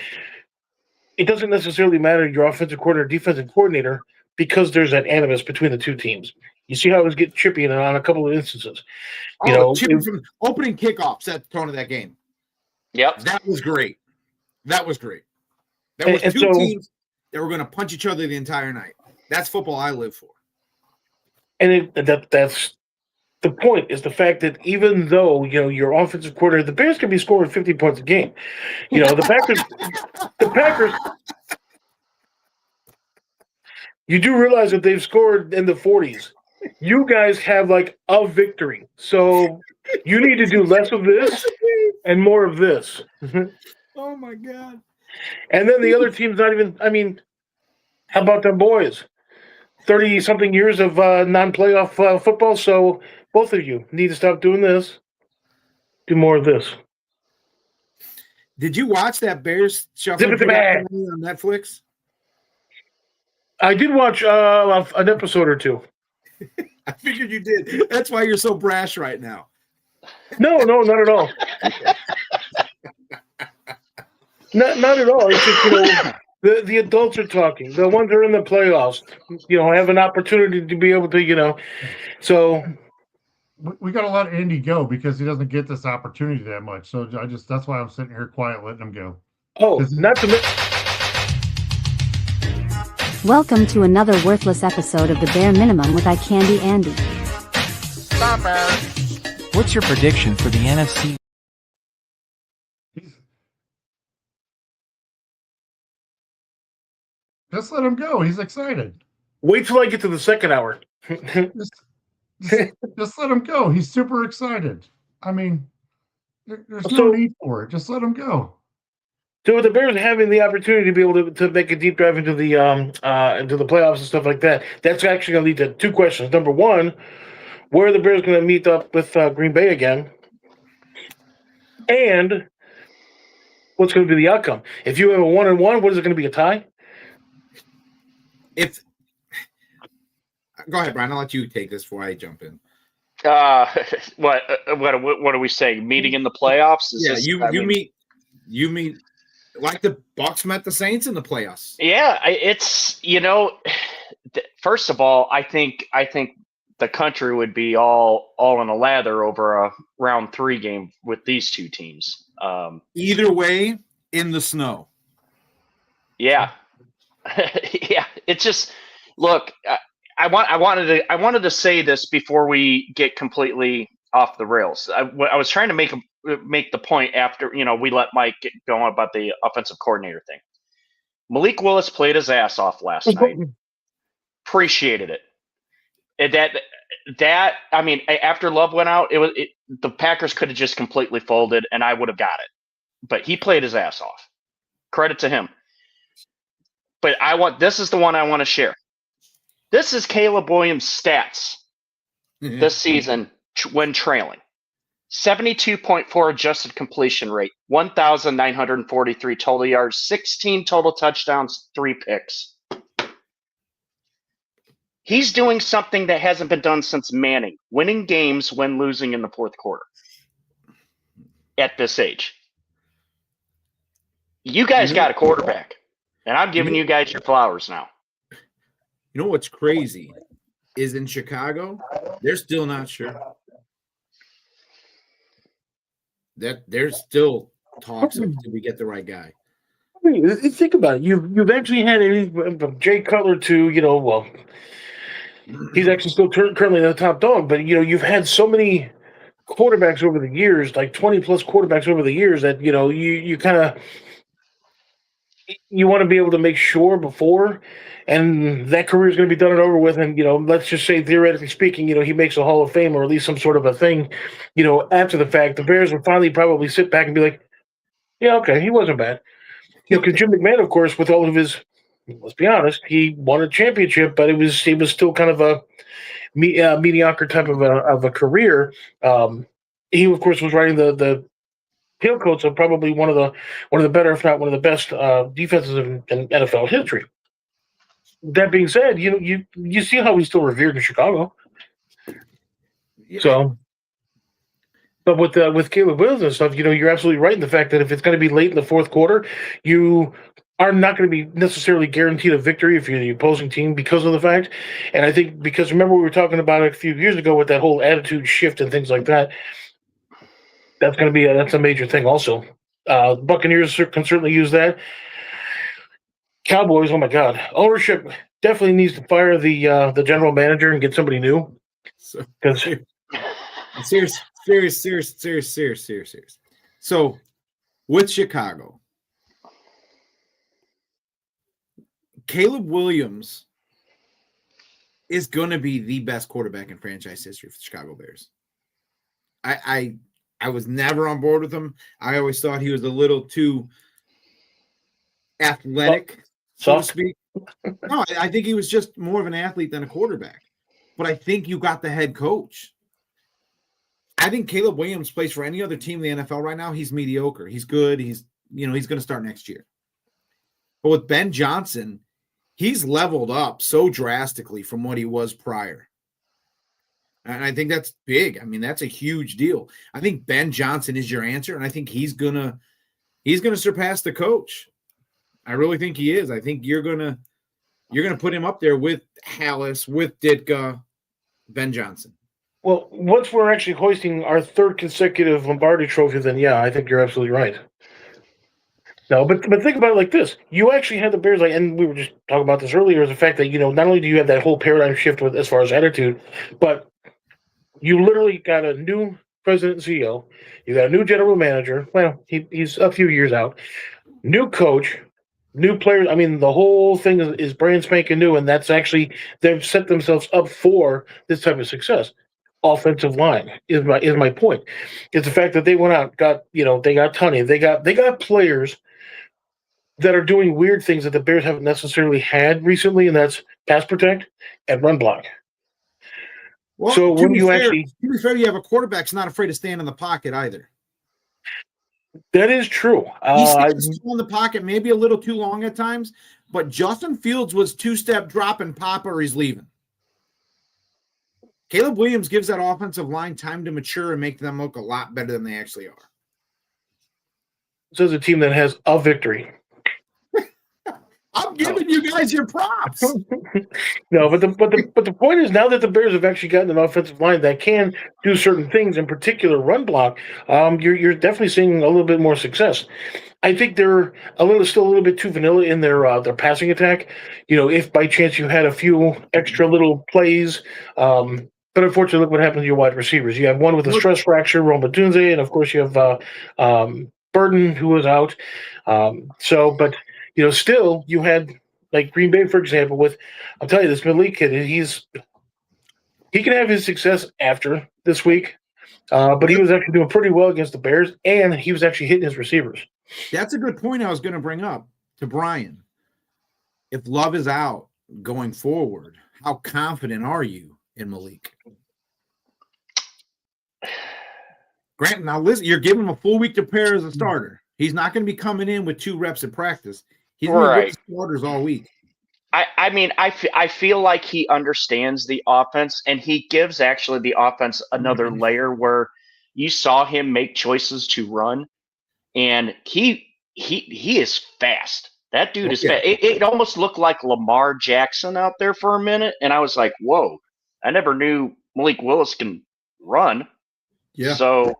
it doesn't necessarily matter your offensive coordinator, defensive coordinator, because there's that animus between the two teams. You see how it was getting chippy on a couple of instances. Chippy from opening kickoff set the tone of that game. Yep, that was great. There was two teams that were going to punch each other the entire night. That's football I live for. And that's the point, is the fact that even though, your offensive coordinator, the Bears can be scoring 50 points a game. The Packers, you do realize that they've scored in the 40s. You guys have like a victory. So you need to do less of this and more of this. Oh my God. And then the other team's not even, how about them boys? 30-something years of non-playoff football, so both of you need to stop doing this. Do more of this. Did you watch that Bears Shuffle Zip it to man. on Netflix? I did watch an episode or two. I figured you did. That's why you're so brash right now. No, not at all. Not at all. It's just, the adults are talking. The ones that are in the playoffs, have an opportunity to be able to, so. We got to let Andy go because he doesn't get this opportunity that much. So that's why I'm sitting here quiet, letting him go. Oh, not to Welcome to another worthless episode of the Bare Minimum with iCandy Andy. What's your prediction for the NFC? Just let him go. He's excited. Wait till I get to the second hour. Just let him go. He's super excited. I mean, there's no need for it. Just let him go. So with the Bears having the opportunity to be able to make a deep dive into the playoffs and stuff like that, that's actually going to lead to two questions. Number one, where are the Bears going to meet up with Green Bay again? And what's going to be the outcome? If you have a 1-1, what is it going to be, a tie? Go ahead, Brian. I'll let you take this before I jump in. What are we saying? Meeting in the playoffs? You meet like the Bucs met the Saints in the playoffs. Yeah, it's first of all, I think the country would be all in a lather over a round 3 game with these two teams. Either way, in the snow. Yeah, yeah. It's just look. I wanted to say this before we get completely off the rails. I was trying to make the point after we let Mike get going about the offensive coordinator thing. Malik Willis played his ass off last night. Appreciated it. And I mean, after Love went out, the Packers could have just completely folded, and I would have got it. But he played his ass off. Credit to him. But this is the one I want to share. This is Caleb Williams' stats this season when trailing. 72.4 adjusted completion rate, 1,943 total yards, 16 total touchdowns, 3 picks. He's doing something that hasn't been done since Manning, winning games when losing in the fourth quarter at this age. You guys got a quarterback, and I'm giving you guys your flowers now. You know what's crazy is in Chicago, they're still not sure. That there's still talks of do we get the right guy. I mean, think about it. You've actually had from Jay Cutler to he's actually still currently the top dog, but you've had so many quarterbacks over the years, like 20 plus quarterbacks over the years, that you kind of you want to be able to make sure before, and that career is going to be done and over with. And, let's just say, theoretically speaking, he makes a Hall of Fame or at least some sort of a thing, after the fact. The Bears will finally probably sit back and be like, yeah, okay, he wasn't bad. Because Jim McMahon, of course, with all of his, let's be honest, he won a championship, but it was still kind of a mediocre type of a career. He, of course, was riding the tailcoats of probably one of the better, if not one of the best defenses in NFL history. That being said, you see how he's still revered in Chicago. Yeah. So, but with Caleb Williams and stuff, you're absolutely right in the fact that if it's going to be late in the fourth quarter, you are not going to be necessarily guaranteed a victory if you're the opposing team because of the fact. And I think because remember we were talking about it a few years ago with that whole attitude shift and things like that. That's going to be that's a major thing also. Buccaneers can certainly use that. Cowboys, oh my God, ownership. definitely needs to fire the general manager and get somebody new. So Because serious. So with Chicago, Caleb Williams is going to be the best quarterback in franchise history for the Chicago Bears. I was never on board with him. I always thought he was a little too athletic, so to speak. No, I think he was just more of an athlete than a quarterback. But I think you got the head coach. I think Caleb Williams plays for any other team in the NFL right now. He's mediocre. He's good. He's going to start next year. But with Ben Johnson, he's leveled up so drastically from what he was prior. And I think that's big. I mean, that's a huge deal. I think Ben Johnson is your answer, and I think he's gonna surpass the coach. I really think he is. I think you're gonna put him up there with Hallis, with Ditka, Ben Johnson. Well, once we're actually hoisting our third consecutive Lombardi trophy, then yeah, I think you're absolutely right. No, but think about it like this: you actually had the Bears, and we were just talking about this earlier, is the fact that not only do you have that whole paradigm shift with as far as attitude, but you literally got a new president and CEO, you got a new general manager. Well, he's a few years out, new coach, new players. I mean, the whole thing is brand spanking new, and that's actually they've set themselves up for this type of success. Offensive line is my point. It's the fact that they went out, they got Tunney, they got players that are doing weird things that the Bears haven't necessarily had recently, and that's pass protect and run block. Well, so when you to be fair, you have a quarterback that's not afraid to stand in the pocket either. That is true. He stands in the pocket, maybe a little too long at times, but Justin Fields was two-step drop and pop or he's leaving. Caleb Williams gives that offensive line time to mature and make them look a lot better than they actually are. This is a team that has a victory. I'm giving you guys your props. No, but the point is, now that the Bears have actually gotten an offensive line that can do certain things, in particular run block, you're definitely seeing a little bit more success. I think they're still a little bit too vanilla in their passing attack. If by chance you had a few extra little plays, but unfortunately, look what happened to your wide receivers. You have one with a stress fracture, Roma Dunze, and of course you have Burton, who was out. Still you had like Green Bay, for example, I'll tell you, this Malik kid, he can have his success after this week, but he was actually doing pretty well against the Bears, and he was actually hitting his receivers. That's a good point I was going to bring up to Brian. If Love is out going forward, how confident are you in Malik? Grant, now listen, you're giving him a full week to prepare as a starter. He's not going to be coming in with 2 reps at practice. He's going to be starters all week. I feel like he understands the offense, and he gives actually the offense another layer where you saw him make choices to run, and he is fast. That dude is fast. It almost looked like Lamar Jackson out there for a minute, and I was like, whoa, I never knew Malik Willis can run. Yeah. So,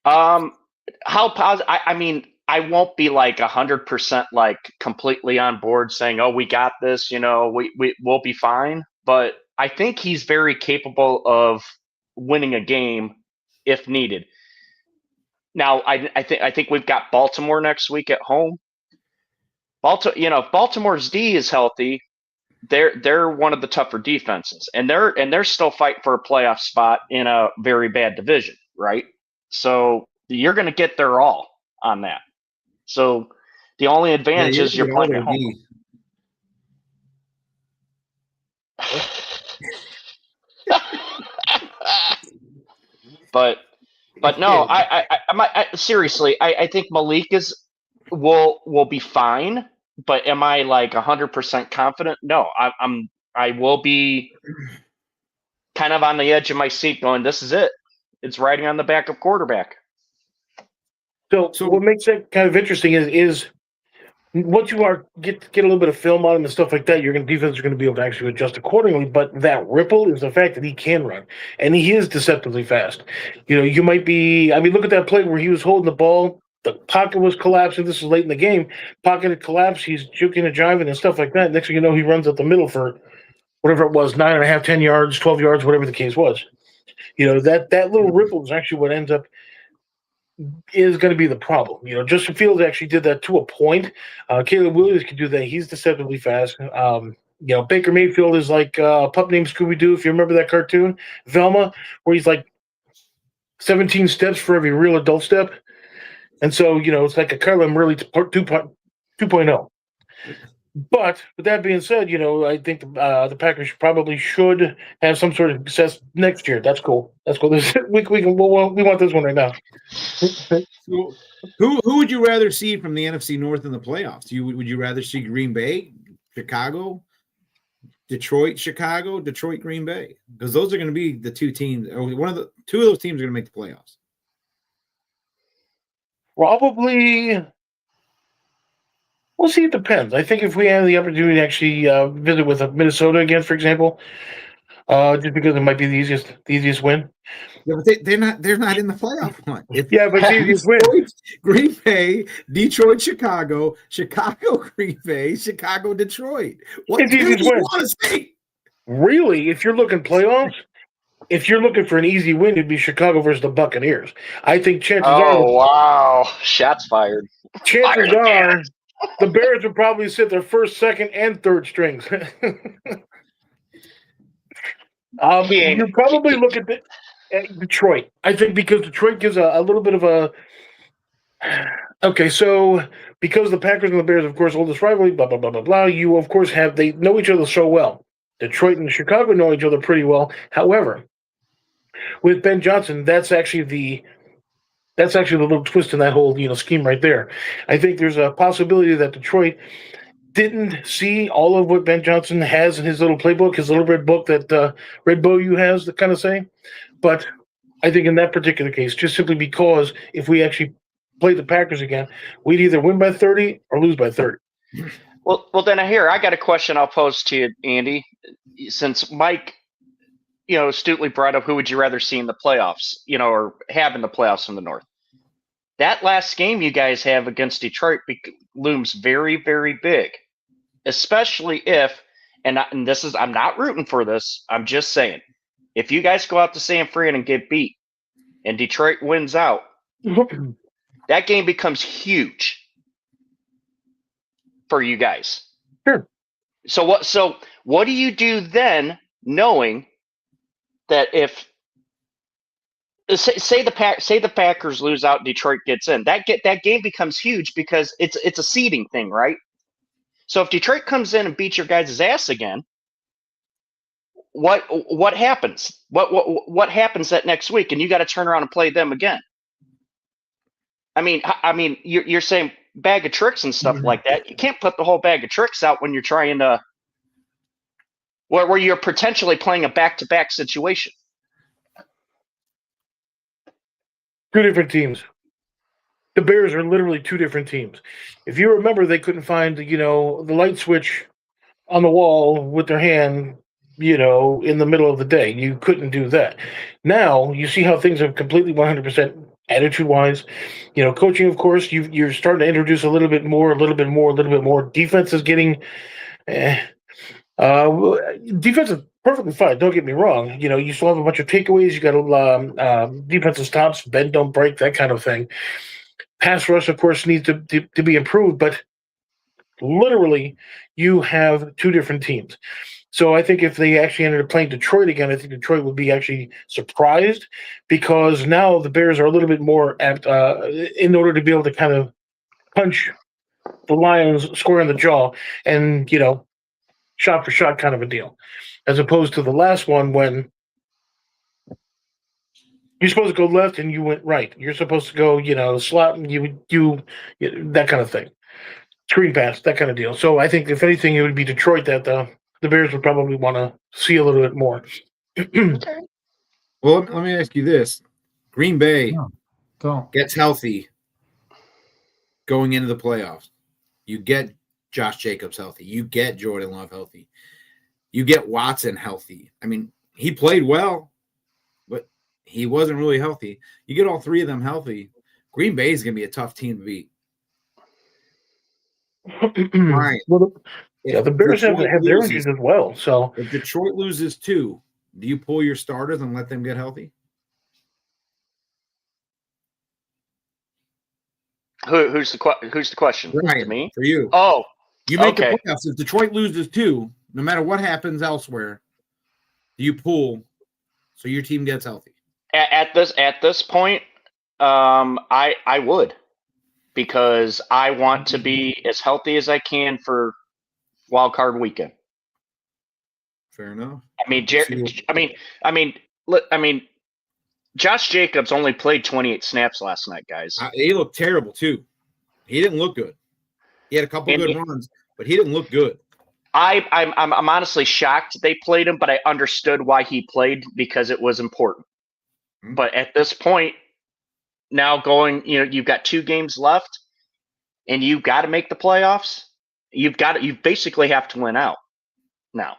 how positive? I won't be like 100% like completely on board saying, "Oh, we got this," we'll be fine. But I think he's very capable of winning a game if needed. Now, I think we've got Baltimore next week at home. If Baltimore's D is healthy, they're one of the tougher defenses, and they're still fighting for a playoff spot in a very bad division, right? So you're going to get their all on that. So the only advantage is you're playing at home. But no, I seriously, I think Malik will be fine. But am I like 100% confident? No, I will be kind of on the edge of my seat, going, "This is it. It's riding on the back of quarterback." So what makes that kind of interesting is once you get a little bit of film on him and stuff like that, defense are going to be able to actually adjust accordingly. But that ripple is the fact that he can run, and he is deceptively fast. You might be. Look at that play where he was holding the ball the pocket was collapsing. This is late in the game. Pocket had collapsed. He's juking and jiving and stuff like that. Next thing you know, he runs up the middle for whatever it was, 9.5, 10 yards, 12 yards, whatever the case was. That little ripple is actually what ends up is going to be the problem. Justin Fields actually did that to a point. Caleb Williams can do that. He's deceptively fast. Baker Mayfield is like a pup named Scooby-Doo, if you remember that cartoon, Velma, where he's like 17 steps for every real adult step. And so, it's like a Kyler Murray 2.0. But with that being said, I think the Packers probably should have some sort of success next year. That's cool. We want this one right now. So who would you rather see from the NFC North in the playoffs? Would you rather see Green Bay, Chicago, Detroit, Chicago, Detroit, Green Bay? Because those are going to be the two teams, or two of those teams are going to make the playoffs. Probably. We'll see. It depends. I think if we have the opportunity to actually visit with Minnesota again, for example, just because it might be the easiest win. Yeah, but they're not in the playoff one. But it's the easiest win. Green Bay, Detroit, Chicago, Green Bay, Chicago, Detroit. What do you want to see? Really, if you're looking playoffs, if you're looking for an easy win, it'd be Chicago versus the Buccaneers. I think chances are. Oh wow! Shots fired. Chances are. The Bears would probably sit their first, second, and third strings. You probably look at Detroit. I think because Detroit gives a little bit of a. Okay, so because the Packers and the Bears, of course, oldest rivalry, blah, blah, blah, blah, blah, you, of course, they know each other so well. Detroit and Chicago know each other pretty well. However, with Ben Johnson, that's actually the little twist in that whole scheme right there. I think there's a possibility that Detroit didn't see all of what Ben Johnson has in his little playbook, his little red book that Red Bow you has to kind of say. But I think in that particular case, just simply because if we actually play the Packers again, we'd either win by 30 or lose by 30. Well, then I got a question I'll pose to you, Andy. Since Mike, astutely brought up who would you rather see in the playoffs, or have in the playoffs from the North. That last game you guys have against Detroit looms very, very big, especially if, I'm not rooting for this, I'm just saying, if you guys go out to San Fran and get beat and Detroit wins out, that game becomes huge for you guys. Sure. So what do you do then, knowing that if say the Packers lose out, Detroit gets in, that game becomes huge because it's a seeding thing, right? So if Detroit comes in and beats your guys' ass again, what happens? What happens that next week? And you got to turn around and play them again. I mean, you're saying bag of tricks and stuff like that. You can't put the whole bag of tricks out when you're trying to where you're potentially playing a back-to-back situation. Two different teams. The Bears are literally two different teams. If you remember, they couldn't find, the light switch on the wall with their hand, in the middle of the day. You couldn't do that. Now, you see how things have completely 100% attitude-wise. Coaching, of course, you're starting to introduce a little bit more. Defense is getting defense is perfectly fine. Don't get me wrong. You still have a bunch of takeaways. You got defensive stops, bend, don't break, that kind of thing. Pass rush, of course, needs to be improved, but literally, you have two different teams. So I think if they actually ended up playing Detroit again, I think Detroit would be actually surprised because now the Bears are a little bit more apt in order to be able to kind of punch the Lions square in the jaw and, shot for shot kind of a deal, as opposed to the last one when you're supposed to go left and you went right. You're supposed to go, slot and you that kind of thing. Screen pass, that kind of deal. So I think if anything, it would be Detroit that the Bears would probably want to see a little bit more. Well, let me ask you this. Green Bay gets healthy going into the playoffs. You get Josh Jacobs healthy. You get Jordan Love healthy. You get Watson healthy. I mean, he played well, but he wasn't really healthy. You get all three of them healthy. Green Bay is going to be a tough team to beat. Well, the Bears have their injuries as well. So if Detroit loses 2, do you pull your starters and let them get healthy? Who's the question? Ryan, To me? for you. Oh, you make okay. the playoffs. If Detroit loses 2, no matter what happens elsewhere, do you pull so your team gets healthy? At this point, I would, because I want to be as healthy as I can for wild card weekend. Fair enough. I mean, Josh Jacobs only played 28 snaps last night, guys. He looked terrible too. He didn't look good. He had a couple good runs, but he didn't look good. I'm honestly shocked they played him, but I understood why he played, because it was important. Mm-hmm. But at this point, now you've got 2 games left, and you've got to make the playoffs. You basically have to win out now.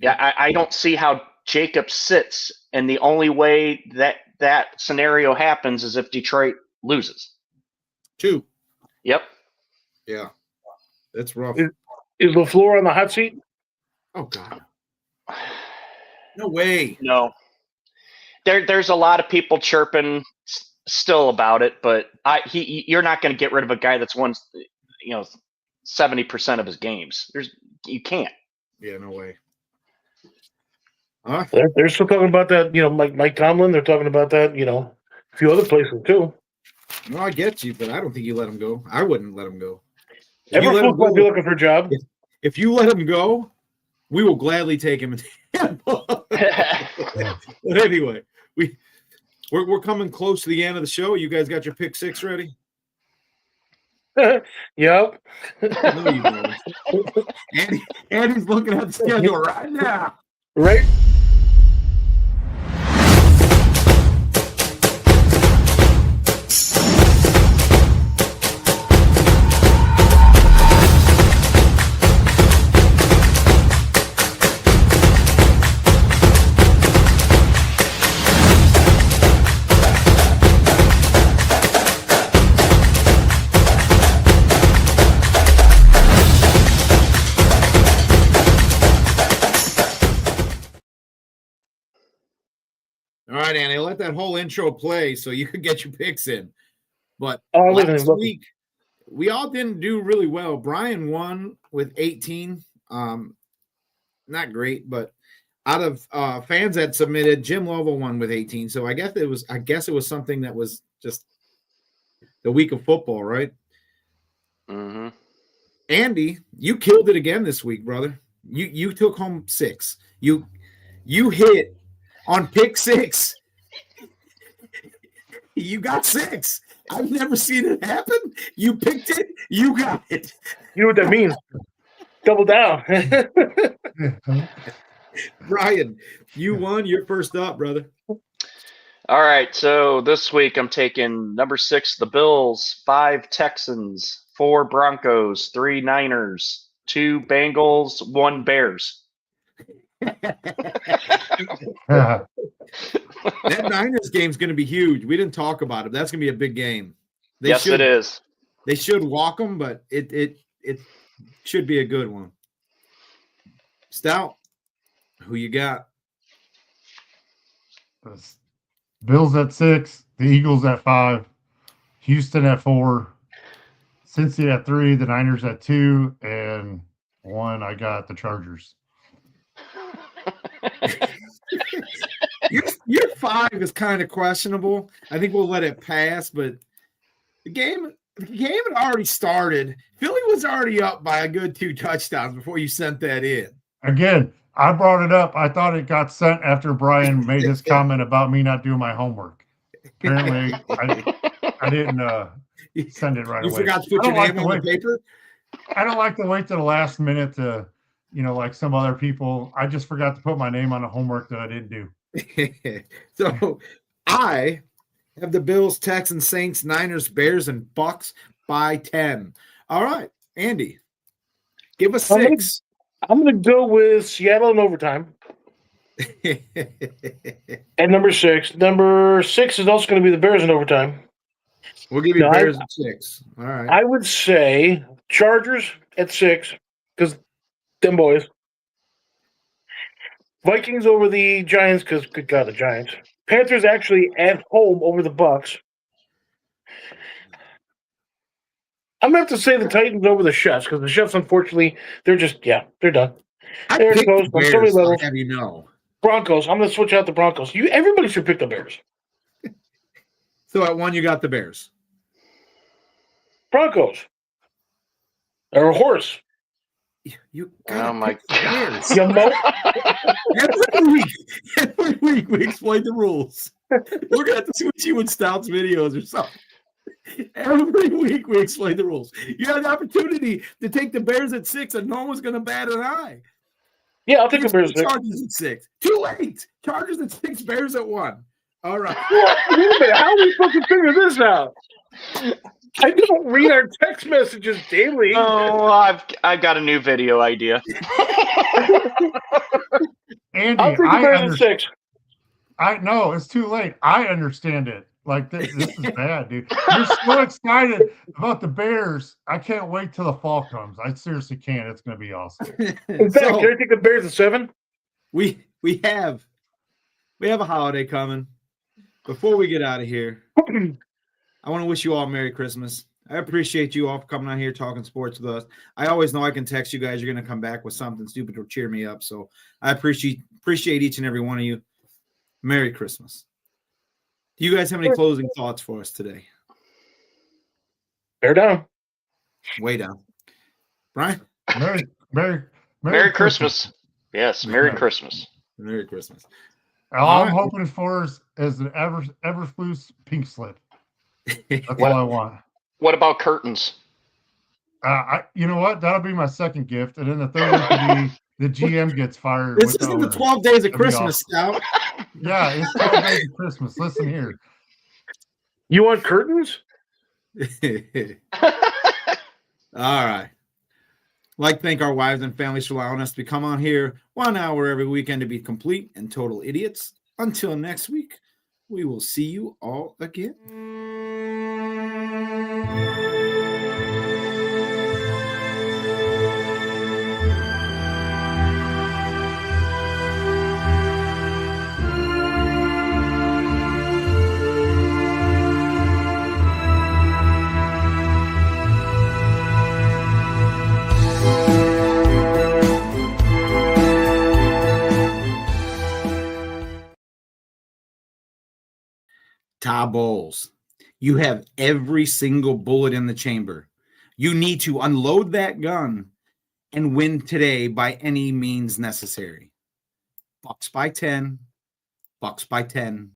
Yeah, I don't see how Jacobs sits, and the only way that scenario happens is if Detroit loses. 2. Yep. Yeah, that's rough. Is LaFleur on the hot seat? Oh God, no way. No. There's a lot of people chirping still about it, but you're not going to get rid of a guy that's won 70% of his games. You can't. Yeah, no way. They're still talking about that, like Mike Tomlin. They're talking about that, a few other places too. No, I get you, but I don't think you let him go. I wouldn't let him go. Eberflus might be looking for a job. If you let him go, we will gladly take him. But anyway, we're coming close to the end of the show. You guys got your pick 6 ready? Yep. No, you don't. Andy's looking at the schedule right now. Right. All right, Andy, let that whole intro play so you could get your picks in. But last week, we all didn't do really well. Brian won with 18. Not great, but out of fans that submitted, Jim Lovell won with 18. So I guess it was something that was just the week of football, right? Mm-hmm. Andy, you killed it again this week, brother. You took home 6. You hit on pick 6. You got 6. I've never seen it happen. You picked it. You got it. You know what that means? Double down. Brian, you won. You're first up, brother. All right. So this week I'm taking number 6, the Bills, 5 Texans, 4 Broncos, 3 Niners, 2 Bengals, 1 Bears. That Niners game's going to be huge. We didn't talk about it. That's going to be a big game. It is. They should walk them, but it should be a good one. Stout, who you got? Bills at 6, the Eagles at 5, Houston at 4, Cincy at 3, the Niners at 2, and 1, I got the Chargers. Your 5 is kind of questionable. I think we'll let it pass, but the game had already started. Philly was already up by a good 2 touchdowns before you sent that in. Again, I brought it up. I thought it got sent after Brian made his comment about me not doing my homework. Apparently, I didn't send it right away. You forgot to put your name on the paper? I don't like to wait to the last minute to, like some other people. I just forgot to put my name on the homework that I didn't do. So I have the Bills, Texans, Saints, Niners, Bears, and Bucks by 10. All right, Andy, give us 6. I'm going to go with Seattle in overtime. And number 6. Number 6 is also going to be the Bears in overtime. We'll give you No, Bears at 6. All right. I would say Chargers at 6 because them boys. Vikings over the Giants because good God, the Giants. Panthers actually at home over the Bucks. I'm gonna have to say the Titans over the Chefs because the Chefs, unfortunately, they're done. I There it picked goes the on so many Bears, levels. I'll have you know. Broncos. I'm gonna switch out the Broncos. Everybody should pick the Bears. So at 1, you got the Bears. Broncos. Or a horse. You Oh my God. Bears. You know? Every week we explain the rules. We're gonna have to switch you in Stouts videos or something. Every week we explain the rules. You had the opportunity to take the Bears at 6, and no one's gonna bat an eye. Yeah, I'll take the Bears. Chargers at 6. Too late. Chargers at 6. Bears at 1. All right. Wait a minute. How do we fucking figure this out? I don't read our text messages daily. Oh, I've got a new video idea. Andy, I'll take the Bears at 6. I know it's too late. I understand it. Like this is bad, dude. You're so excited about the Bears. I can't wait till the fall comes. I seriously can't. It's going to be awesome. In fact, can I take the Bears at 7? We have a holiday coming. Before we get out of here, I want to wish you all Merry Christmas. I appreciate you all for coming out here talking sports with us. I always know I can text you guys. You're going to come back with something stupid to cheer me up. So I appreciate each and every one of you. Merry Christmas. Do you guys have any closing thoughts for us today? Bear down. Way down. Brian? Merry Christmas. Yes, Merry Christmas. Merry Christmas. All I'm hoping for is an Everflus pink slip. That's all I want. What about curtains? You know what? That'll be my second gift, and then the third one could be the GM gets fired. This isn't the 12 days of Christmas, Scout. Yeah, it's 12 days of Christmas. Listen here. You want curtains? All right. Like, thank our wives and families for allowing us to come on here 1 hour every weekend to be complete and total idiots. Until next week, we will see you all again. Ty Bowles, you have every single bullet in the chamber. You need to unload that gun and win today by any means necessary. Bucks by 10. Bucks by 10.